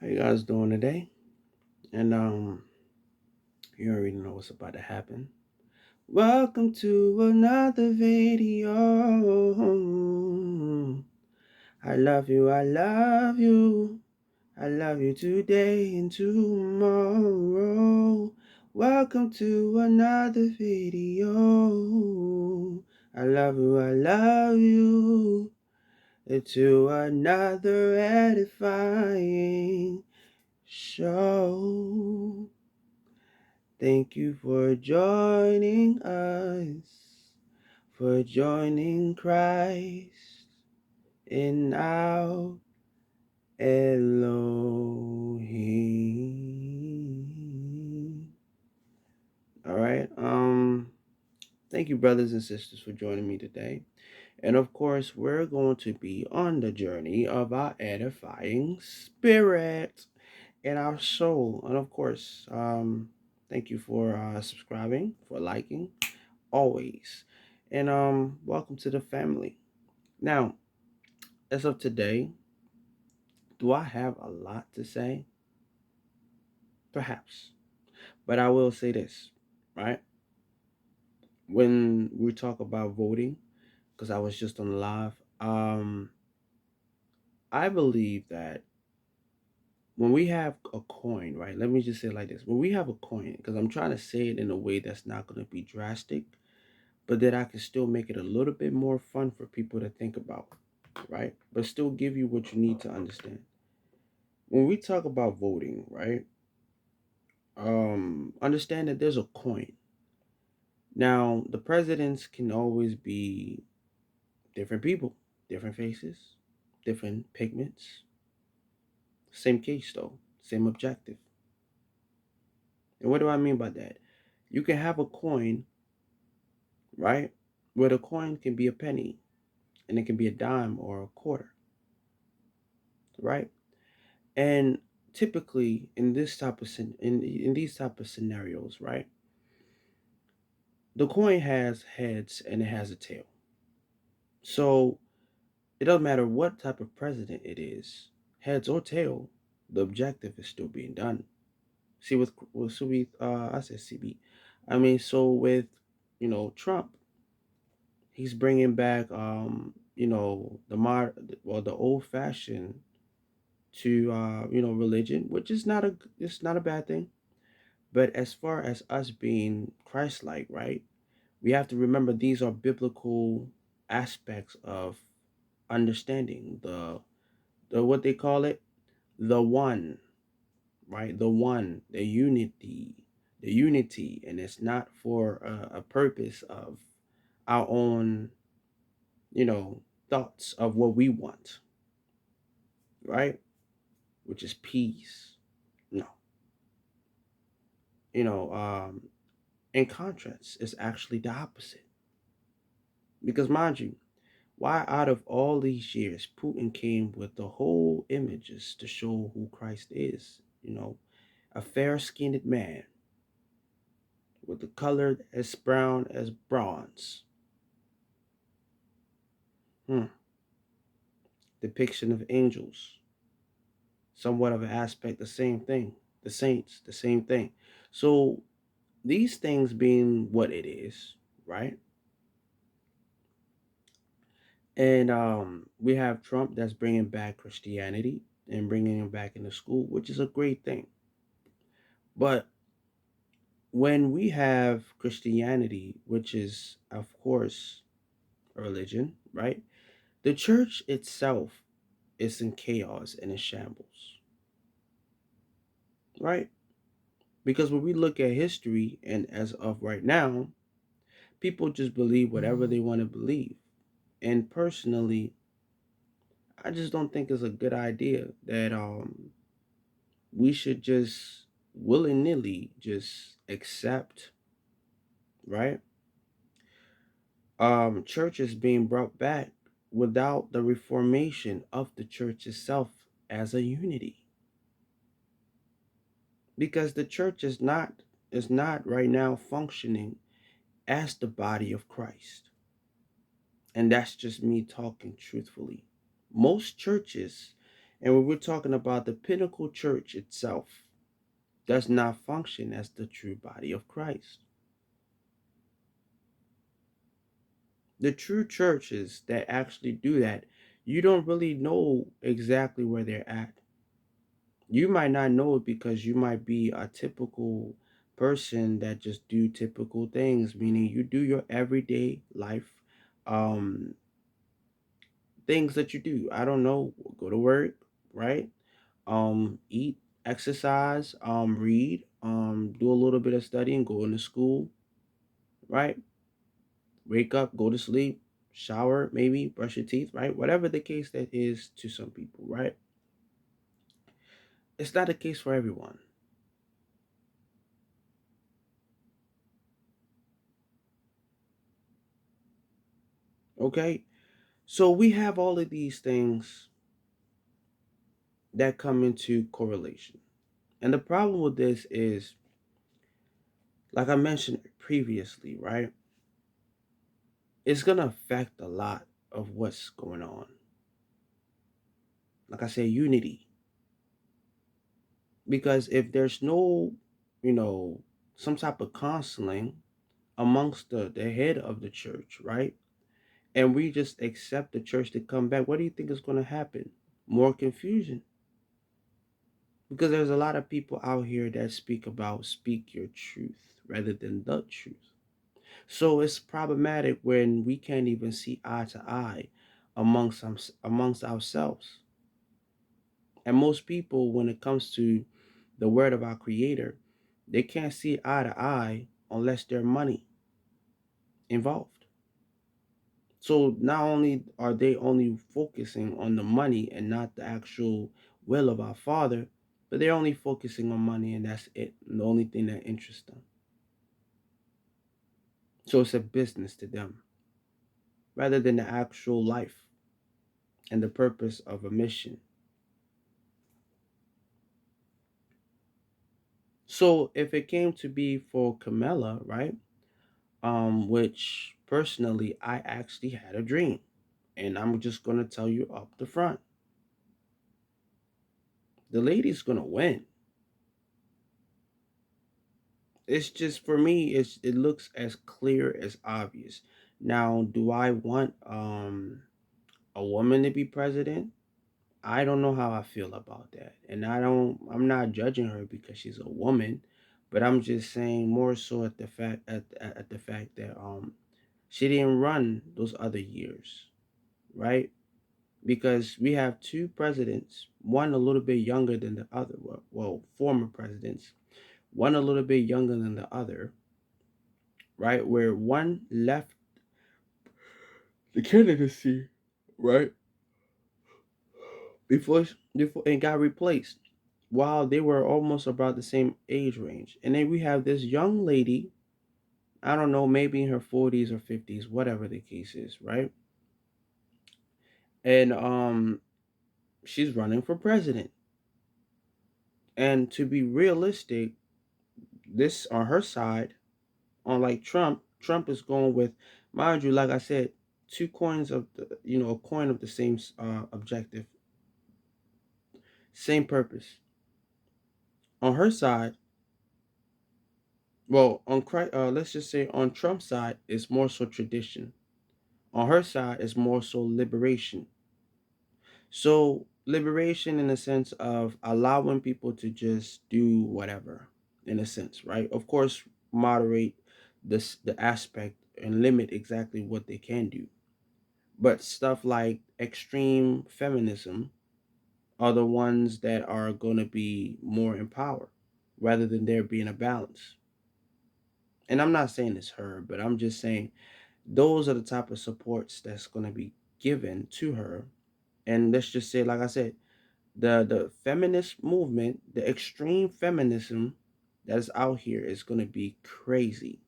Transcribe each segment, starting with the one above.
How you guys doing today? And you already know what's about to happen. Welcome to another video. I love you, I love you. I love you today and tomorrow. Welcome to another video. I love you, I love you. To another edifying show. Thank you for joining us, for joining Christ in our Elohim. All right. Thank you, brothers and sisters, for joining me today. And of course, we're going to be on the journey of our edifying spirit in our soul. And of course, thank you for subscribing, for liking, always. And welcome to the family. Now, as of today, do I have a lot to say? Perhaps. But I will say this, right? When we talk about voting, because I was just on live, I believe that when we have a coin, right? Let me just say it like this. When we have a coin, because I'm trying to say it in a way that's not going to be drastic, but that I can still make it a little bit more fun for people to think about, right? But still give you what you need to understand. When we talk about voting, right? Understand that there's a coin. Now, the presidents can always be different people, different faces, different pigments. Same case though, same objective. And what do I mean by that? You can have a coin, right? Where the coin can be a penny and it can be a dime or a quarter, right? And typically in this type of in these type of scenarios, right? The coin has heads and it has a tail. So it doesn't matter what type of president it is, heads or tail, the objective is still being done. See I said CB. I mean, so with Trump, he's bringing back the old fashioned to religion, which is not a it's not a bad thing. But as far as us being Christ-like, right? We have to remember these are biblical aspects of understanding the what they call it, the one, right? The one, the unity, and it's not for a purpose of our own, you know, thoughts of what we want, right? Which is peace. No, you know, in contrast, it's actually the opposite. Because mind you, why out of all these years, Putin came with the whole images to show who Christ is, a fair-skinned man with the color as brown as bronze. Hmm. Depiction of angels, somewhat of an aspect, the same thing. The saints, the same thing. So these things being what it is, right? And we have Trump that's bringing back Christianity and bringing him back into school, which is a great thing. But when we have Christianity, which is, of course, a religion, right? The church itself is in chaos and in shambles, right? Because when we look at history and as of right now, people just believe whatever they want to believe. And personally, I just don't think it's a good idea that we should just willy-nilly just accept, right? Churches being brought back without the reformation of the church itself as a unity. Because the church is not right now functioning as the body of Christ. And that's just me talking truthfully. Most churches And when we're talking about the pinnacle church itself, does not function as the true body of Christ. The true churches that actually do that, you don't really know exactly where they're at. You might not know it because you might be a typical person that just do typical things, meaning you do your everyday life um things that you do. I don't know, go to work, right? Eat, exercise, read, do a little bit of studying, go into school, right? Wake up, go to sleep, shower, maybe brush your teeth, right? Whatever the case that is to some people, right? It's not the case for everyone. Okay? So we have all of these things that come into correlation. And the problem with this is, like I mentioned previously, right? It's going to affect a lot of what's going on. Like I say, unity. Because if there's no, you know, some type of counseling amongst the head of the church, right? And we just accept the church to come back, what do you think is going to happen? More confusion. Because there's a lot of people out here that speak your truth rather than the truth. So it's problematic when we can't even see eye to eye amongst ourselves. And most people, when it comes to the word of our creator, they can't see eye to eye unless there's money involved. So not only are they only focusing on the money and not the actual will of our Father, but they're only focusing on money and that's it. The only thing that interests them. So it's a business to them rather than the actual life and the purpose of a mission. So if it came to be for Camilla, right? Which personally I actually had a dream. And I'm just gonna tell you up the front. The lady's gonna win. It's just for me, it looks as clear as obvious. Now, do I want a woman to be president? I don't know how I feel about that. And I'm not judging her because she's a woman, but I'm just saying more so at the fact that she didn't run those other years, right? Because we have two presidents, one a little bit younger than the other. Well, former presidents, one a little bit younger than the other, right? Where one left the candidacy, right, before and got replaced, while they were almost about the same age range. And then we have this young lady, I don't know, maybe in her 40s or 50s, whatever the case is, right? And she's running for president. And to be realistic, this on her side, unlike Trump is going with, mind you, like I said, two coins of the, a coin of the same objective, same purpose. On her side, well, let's just say on Trump's side, it's more so tradition. On her side, it's more so liberation. So liberation in the sense of allowing people to just do whatever, in a sense, right? Of course, moderate the aspect and limit exactly what they can do. But stuff like extreme feminism are the ones that are going to be more in power rather than there being a balance. And I'm not saying it's her, but I'm just saying those are the type of supports that's going to be given to her. And let's just say, like I said, the feminist movement, the extreme feminism that is out here is going to be crazy.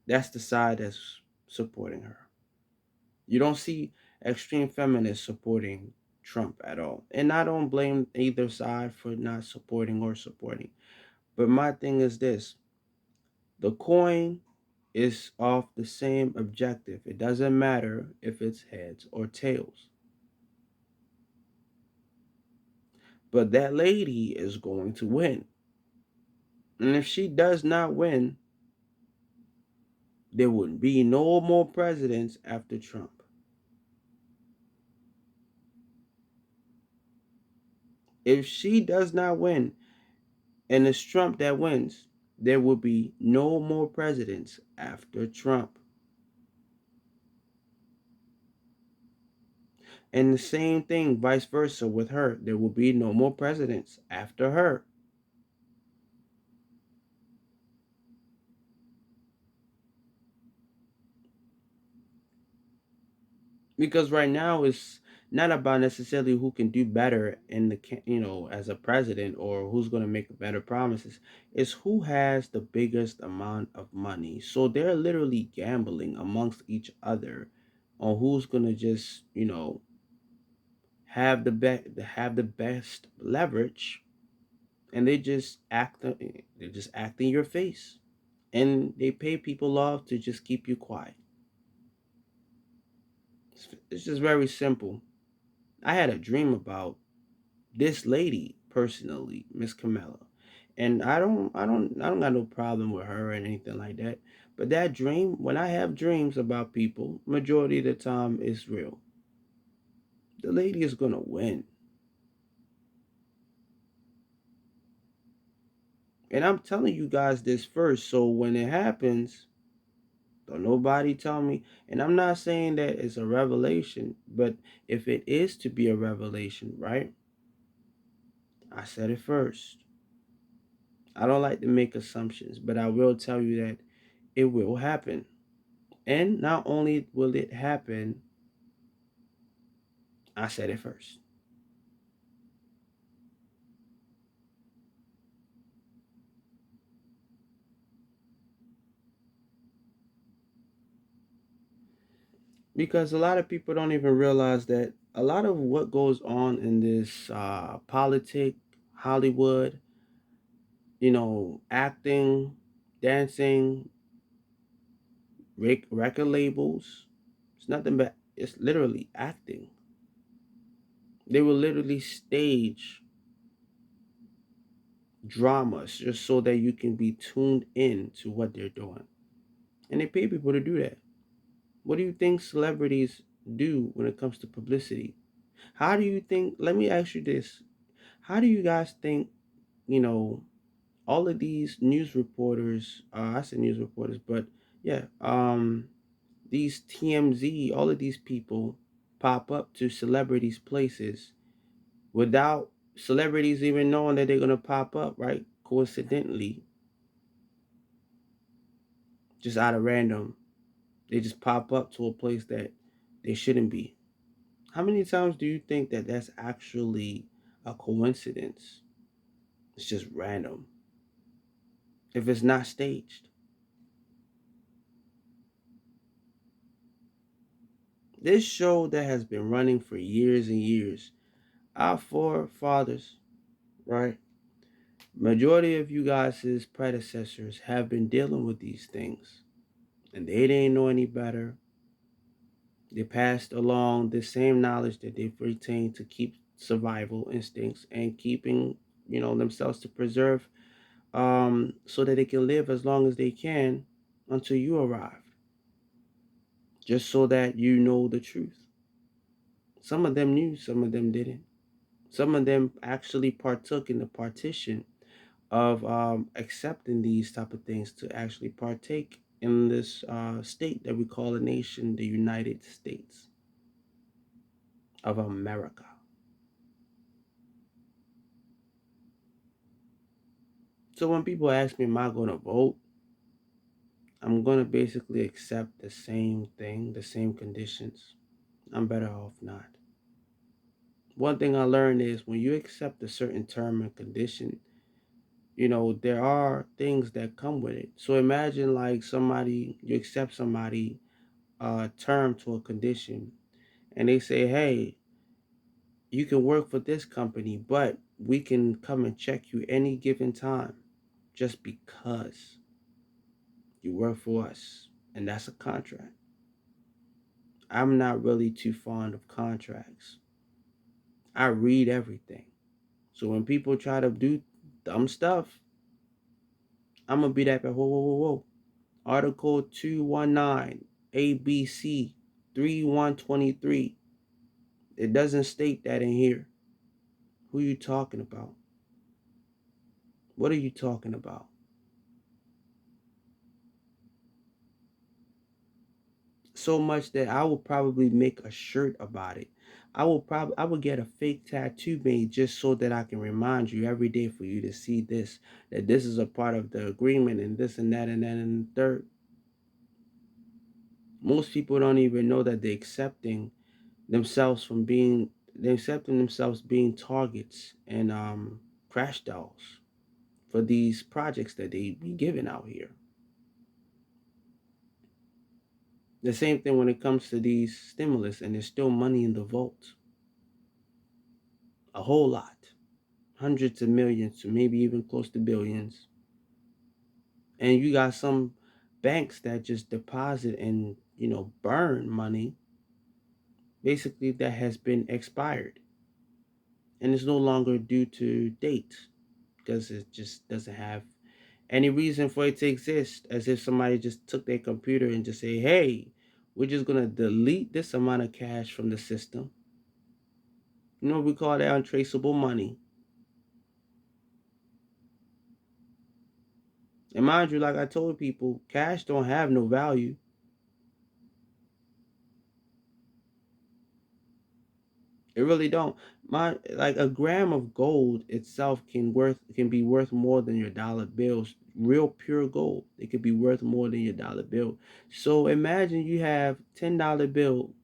That's the side that's supporting her. You don't see extreme feminists supporting Trump at all. And I don't blame either side for not supporting or supporting. But my thing is this, the coin is off the same objective. It doesn't matter if it's heads or tails. But that lady is going to win. And if she does not win, there would be no more presidents after Trump. If she does not win and it's Trump that wins, there will be no more presidents after Trump. And the same thing, vice versa, with her. There will be no more presidents after her. Because right now it's not about necessarily who can do better in the as a president or who's going to make better promises. It's who has the biggest amount of money. So they're literally gambling amongst each other on who's going to just have the best leverage, and they just act in your face, and they pay people off to just keep you quiet. It's just very simple. I had a dream about this lady personally, Miss Camilla. And I don't got no problem with her or anything like that. But that dream, when I have dreams about people, majority of the time it's real. The lady is gonna win. And I'm telling you guys this first, so when it happens, don't nobody tell me. And I'm not saying that it's a revelation, but if it is to be a revelation, right? I said it first. I don't like to make assumptions, but I will tell you that it will happen. And not only will it happen, I said it first. Because a lot of people don't even realize that a lot of what goes on in this politic, Hollywood, acting, dancing, record labels, it's nothing but it's literally acting. They will literally stage dramas just so that you can be tuned in to what they're doing. And they pay people to do that. What do you think celebrities do when it comes to publicity? How do you think, let me ask you this. How do you guys think, you know, all of these news reporters, I said news reporters, but yeah, these TMZ, all of these people pop up to celebrities' places without celebrities even knowing that they're going to pop up, right? Coincidentally, just out of random, they just pop up to a place that they shouldn't be. How many times do you think that that's actually a coincidence? It's just random. If it's not staged. This show that has been running for years and years, our forefathers, right? Majority of you guys' predecessors have been dealing with these things, and they didn't know any better. They passed along the same knowledge that they've retained to keep survival instincts and keeping, themselves to preserve, so that they can live as long as they can until you arrive, just so that you know the truth. Some of them knew, some of them didn't. Some of them actually partook in the partition of accepting these type of things to actually partake in this state that we call a nation, the United States of America. So when people ask me, am I going to vote? I'm going to basically accept the same thing, the same conditions. I'm better off not. One thing I learned is when you accept a certain term and condition, there are things that come with it. So imagine like you accept somebody term to a condition, and they say, hey, you can work for this company, but we can come and check you any given time just because you work for us. And that's a contract. I'm not really too fond of contracts. I read everything. So when people try to do dumb stuff, I'm gonna be that. Whoa, whoa, whoa, whoa. Article 219 ABC 3123. It doesn't state that in here. Who are you talking about? What are you talking about? So much that I will probably make a shirt about it. I would get a fake tattoo made just so that I can remind you every day for you to see this, that this is a part of the agreement and this and that and the third. Most people don't even know that themselves from being they're accepting themselves being targets and crash dolls for these projects that they be giving out here. The same thing when it comes to these stimulus, and there's still money in the vault, a whole lot, hundreds of millions to maybe even close to billions. And you got some banks that just deposit and burn money, basically that has been expired and is no longer due to date because it just doesn't have any reason for it to exist, as if somebody just took their computer and just say, hey, we're just going to delete this amount of cash from the system. We call that untraceable money. And mind you, like I told people, cash don't have no value. It really don't. Like a gram of gold itself can be worth more than your dollar bills. Real pure gold, it could be worth more than your dollar bill. So imagine you have $10 bill,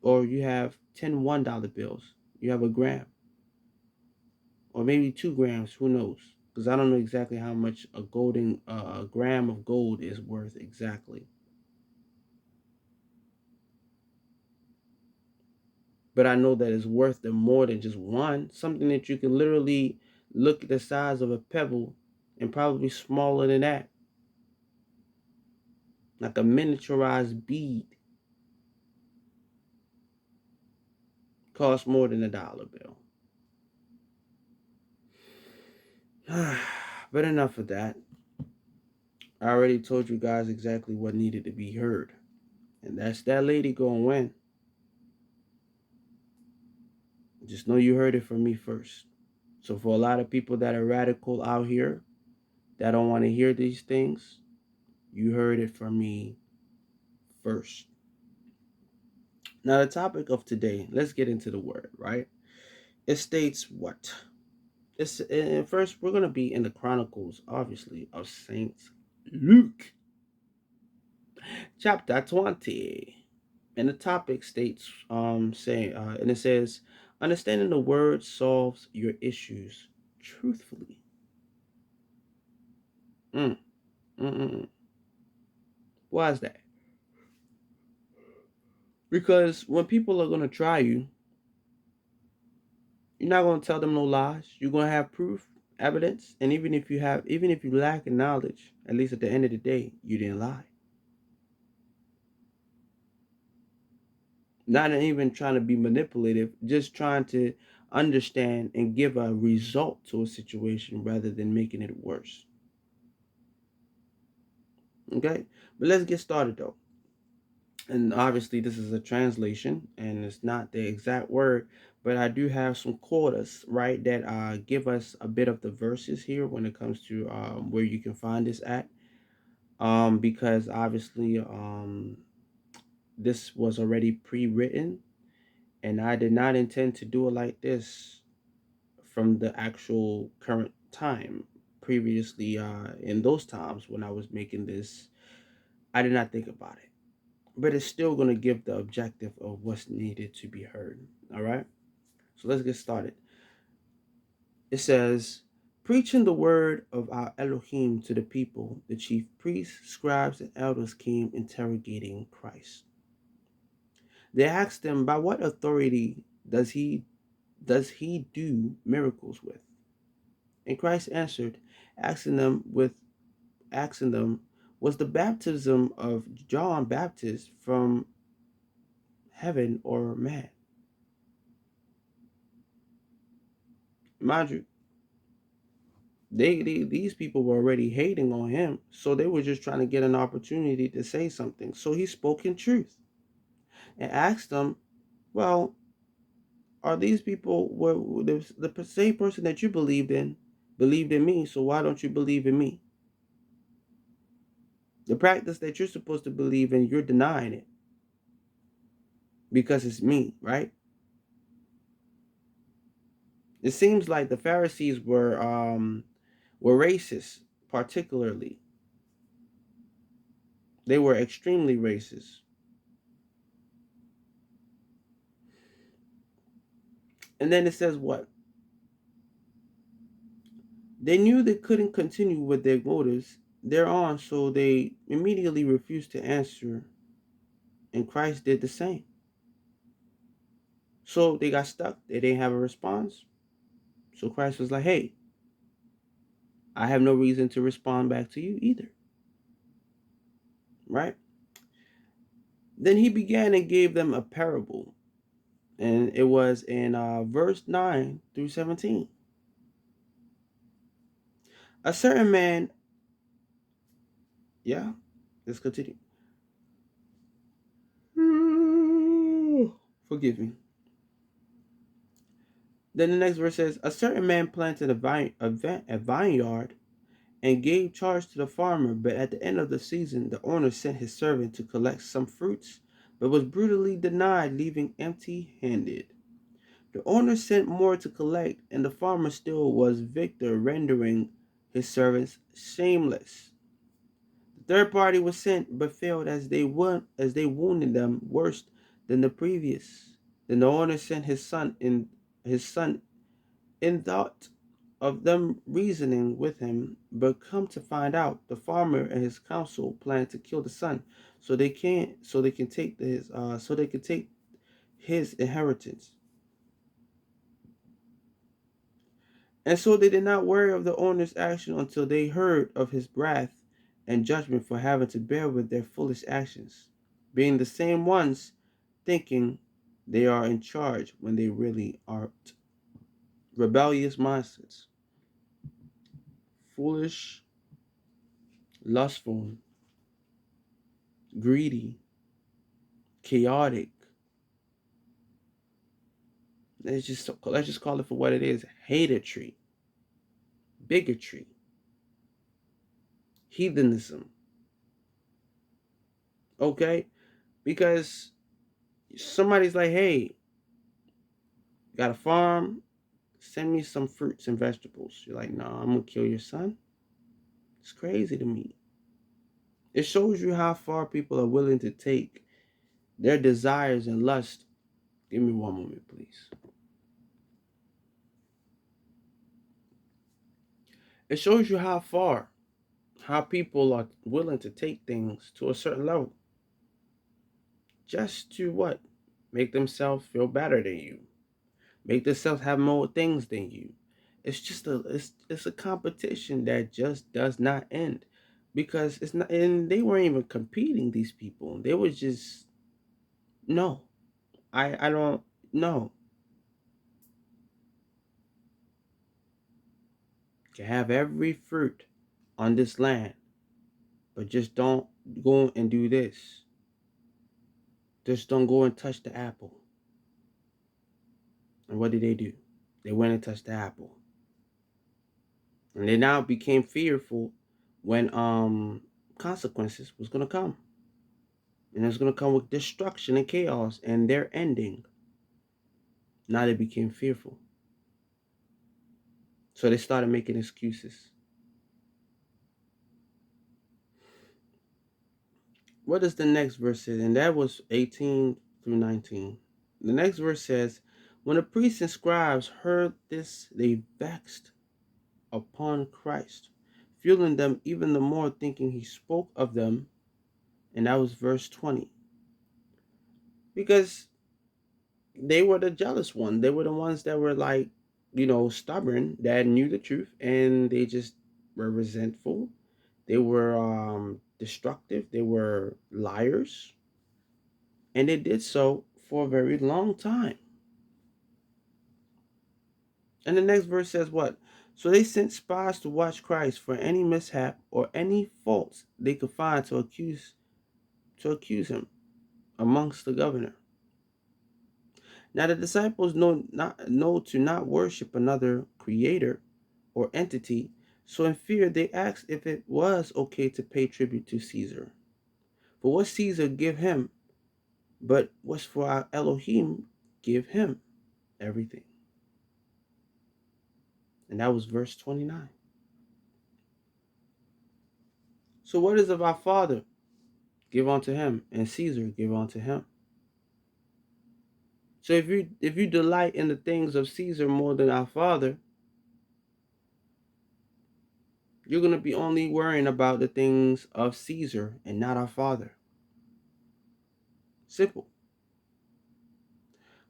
or you have 10 $1 bills. You have a gram, or maybe 2 grams. Who knows? Because I don't know exactly how much a gram of gold is worth exactly. But I know that it's worth them more than just one. Something that you can literally look at the size of a pebble and probably smaller than that, like a miniaturized bead, costs more than a dollar bill. But enough of that. I already told you guys exactly what needed to be heard. And that's that lady going to win. Just know you heard it from me first. So for a lot of people that are radical out here that don't want to hear these things, you heard it from me first. Now, the topic of today, let's get into the word, right? It states what? First, we're going to be in the Chronicles, obviously, of Saint Luke, chapter 20. And the topic states, and it says, understanding the word solves your issues truthfully. Mm, mm, mm, mm. Why is that? Because when people are going to try you, you're not going to tell them no lies. You're going to have proof, evidence, and even if you lack in knowledge, at least at the end of the day, you didn't lie. Not even trying to be manipulative, just trying to understand and give a result to a situation rather than making it worse. Okay, but let's get started though. And obviously, this is a translation and it's not the exact word, but I do have some quotas, right, that give us a bit of the verses here when it comes to where you can find this at. Because obviously, this was already pre-written, and I did not intend to do it like this from the actual current time. Previously, in those times when I was making this, I did not think about it, but it's still going to give the objective of what's needed to be heard. All right, so let's get started. It says, preaching the word of our Elohim to the people, the chief priests, scribes, and elders came interrogating Christ. They asked him, by what authority does he do miracles with? And Christ answered, asking them with asking them, was the baptism of John Baptist from heaven or man? Mind you, these people were already hating on him, so they were just trying to get an opportunity to say something. So he spoke in truth and asked them, "Well, are these people were the same person that you believed in me? So why don't you believe in me? The practice that you're supposed to believe in, you're denying it because it's me, right?" It seems like the Pharisees were racist, particularly. They were extremely racist. And then it says what? They knew they couldn't continue with their motives thereon, so they immediately refused to answer, and Christ did the same. So they got stuck. They didn't have a response. So Christ was like, "Hey, I have no reason to respond back to you either." Right? Then he began and gave them a parable, and it was in verse 9 through 17. A certain man, yeah, let's continue. Forgive me. Then the next verse says, "A certain man planted a vineyard and gave charge to the farmer, but at the end of the season, the owner sent his servant to collect some fruits, but was brutally denied, leaving empty handed. The owner sent more to collect, and the farmer still was victor, rendering his servants shameless. The third party was sent, but failed as they wounded them worse than the previous. Then the owner sent his son in thought of them reasoning with him, but come to find out, the farmer and his council plan to kill the son, so they can take his inheritance. And so they did not worry of the owner's action until they heard of his wrath and judgment for having to bear with their foolish actions, being the same ones thinking they are in charge when they really aren't. Rebellious mindsets, foolish, lustful, greedy, chaotic. Let's just call it for what it is: hatredry, bigotry, heathenism. Okay, because somebody's like, "Hey, got a farm? Send me some fruits and vegetables." You're like, "No, I'm gonna kill your son." It's crazy to me. It shows you how far people are willing to take their desires and lust. Give me one moment, please. It shows you how people are willing to take things to a certain level just to what? Make themselves feel better than you. Make themselves have more things than you. It's a competition that just does not end because it's not, and they weren't even competing, these people. They were just, no. I don't know. You can have every fruit on this land, but just don't go and do this. Just don't go and touch the apple. And what did they do? They went and touched the apple. And they now became fearful when consequences was gonna come. And it's gonna come with destruction and chaos and their ending. Now they became fearful. So they started making excuses. What does the next verse say? And that was 18 through 19. The next verse says, "When the priests and scribes heard this, they vexed upon Christ, fueling them even the more, thinking he spoke of them." And that was verse 20. Because they were the jealous one. They were the ones that were like, stubborn, that knew the truth, and they just were resentful. They were destructive. They were liars, and they did so for a very long time. And the next verse says what? So they sent spies to watch Christ for any mishap or any faults they could find to accuse him amongst the governor. Now the disciples know to not worship another creator or entity, so in fear they asked if it was okay to pay tribute to Caesar. For what Caesar give him, but what's for our Elohim give him everything. And that was verse 29. So what is of our Father? Give unto him, and Caesar give unto him. So if you delight in the things of Caesar more than our Father, you're gonna be only worrying about the things of Caesar and not our Father. Simple.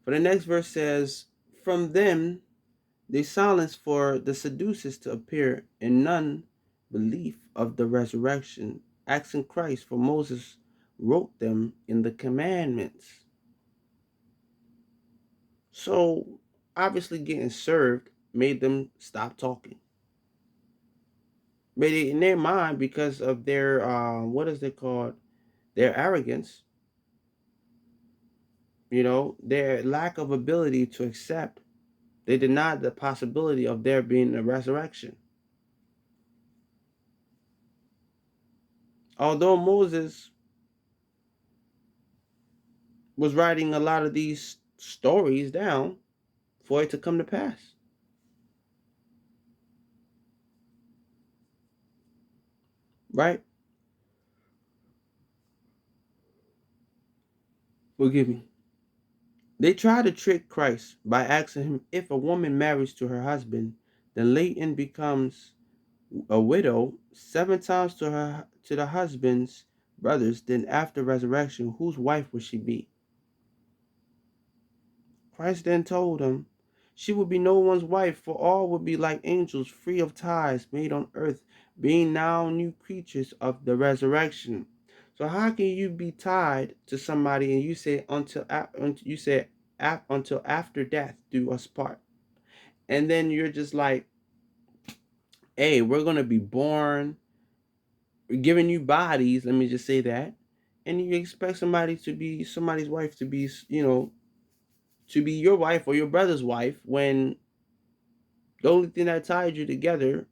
For the next verse says, from them they silenced for the seducers to appear, and none belief of the resurrection, asking Christ, for Moses wrote them in the commandments. So obviously getting served made them stop talking. But in their mind, because of their what is it called? Their arrogance, their lack of ability to accept, they denied the possibility of there being a resurrection. Although Moses was writing a lot of these stories down for it to come to pass. Right? Forgive me. They try to trick Christ by asking him if a woman marries to her husband, then later becomes a widow 7 times to the husband's brothers, then after resurrection, whose wife would she be? Christ then told him, she would be no one's wife, for all would be like angels, free of ties, made on earth, being now new creatures of the resurrection. So how can you be tied to somebody and you say until after death do us part, and then you're just like, hey, we're gonna be born, giving you bodies. Let me just say that, and you expect somebody to be somebody's wife to be, to be your wife or your brother's wife when the only thing that tied you together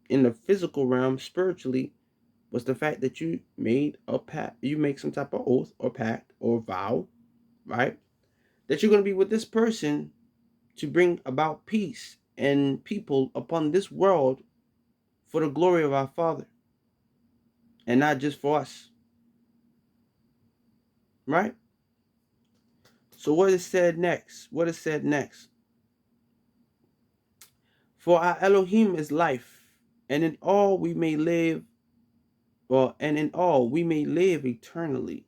in the physical realm spiritually was the fact that you made a pact, you make some type of oath or pact or vow, right? That you're going to be with this person to bring about peace and people upon this world for the glory of our Father and not just for us, right? So what is said next? What is said next? For our Elohim is life, and in all we may live, and in all we may live eternally.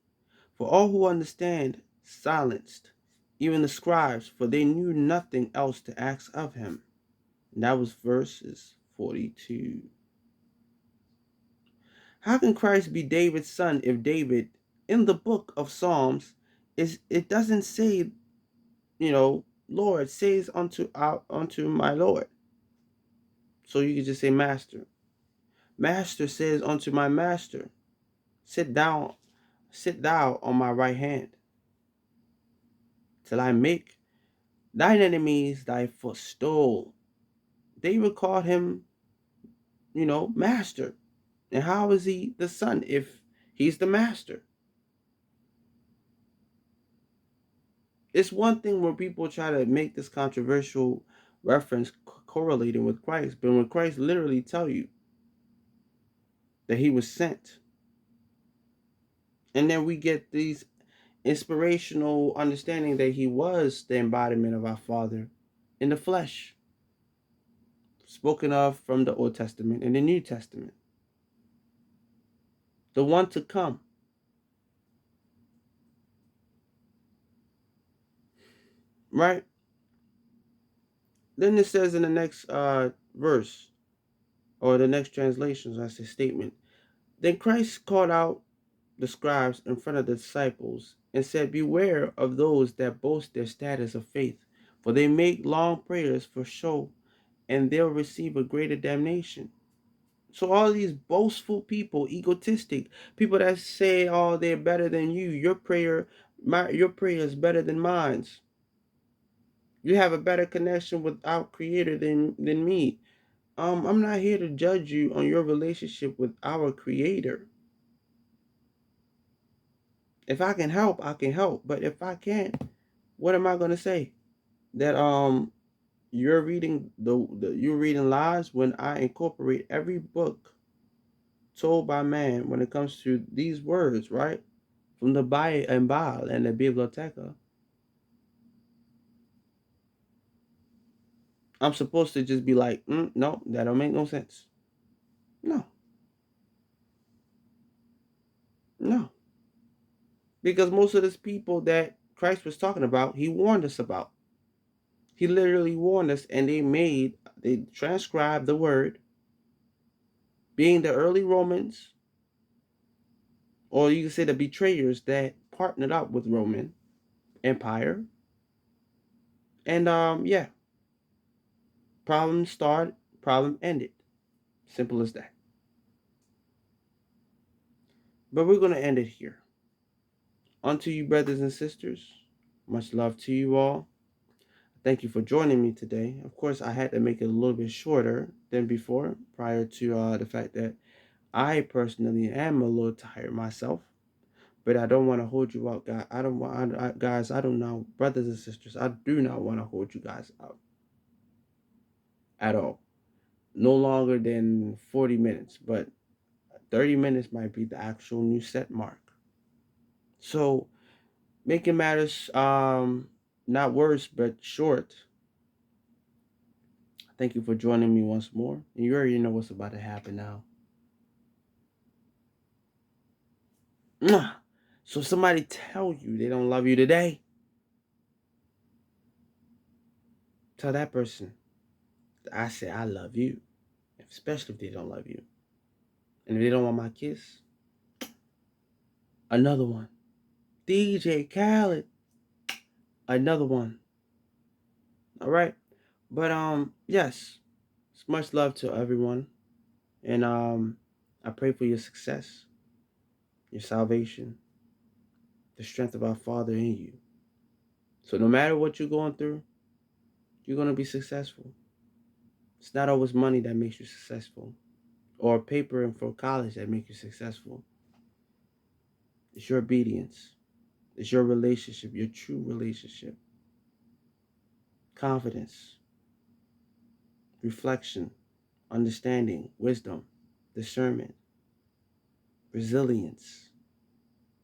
For all who understand silenced, even the scribes, for they knew nothing else to ask of him. And that was verses 42. How can Christ be David's son if David, in the book of Psalms, it doesn't say, Lord says unto my Lord. So you can just say master. Master says unto my master, sit down, sit thou on my right hand, till I make thine enemies thy footstool. David called him, master. And how is he the son if he's the master? It's one thing when people try to make this controversial reference correlating with Christ, but when Christ literally tell you that he was sent, and then we get these inspirational understanding that he was the embodiment of our Father in the flesh, spoken of from the Old Testament and the New Testament, the one to come, right? Then it says in the next verse, or the next translation, I say statement, then Christ called out the scribes in front of the disciples and said, beware of those that boast their status of faith, For they make long prayers for show, and they'll receive a greater damnation. So all these boastful people, egotistic people that say, "Oh, they're better than you. Your prayer is better than mine. You have a better connection with our Creator than me." I'm not here to judge you on your relationship with our Creator. If I can help, I can help. But if I can't, what am I gonna say? That you're reading lies when I incorporate every book told by man when it comes to these words, right? From the Bible and Baal and the Biblioteca. I'm supposed to just be like, no, that don't make no sense. No, no. Because most of these people that Christ was talking about, he warned us about. He literally warned us, and they transcribed the word, being the early Romans, or you can say the betrayers that partnered up with Roman Empire. And yeah, problem started, problem ended. Simple as that. But we're gonna end it here. Unto you, brothers and sisters, much love to you all. Thank you for joining me today. Of course, I had to make it a little bit shorter than before, prior to the fact that I personally am a little tired myself. But I don't want to hold you out, guys. I don't want, guys. I don't know, brothers and sisters. I do not want to hold you guys out at all. No longer than 40 minutes, but 30 minutes might be the actual new set mark. So making matters not worse but short. Thank you for joining me once more. And you already know what's about to happen now. Mwah! So somebody tell you they don't love you today, tell that person I say I love you, especially if they don't love you. And if they don't want my kiss, another one. DJ Khaled, another one. All right. But yes, it's much love to everyone. And I pray for your success, your salvation, the strength of our Father in you. So no matter what you're going through, you're going to be successful. It's not always money that makes you successful or paper and for college that make you successful. It's your obedience. It's your relationship, your true relationship. Confidence, reflection, understanding, wisdom, discernment, resilience.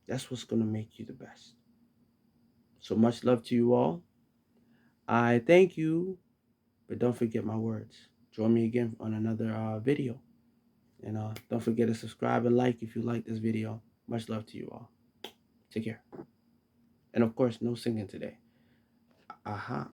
That's what's going to make you the best. So much love to you all. I thank you, but don't forget my words. Join me again on another video. And don't forget to subscribe and like if you like this video. Much love to you all. Take care. And of course, no singing today. Aha.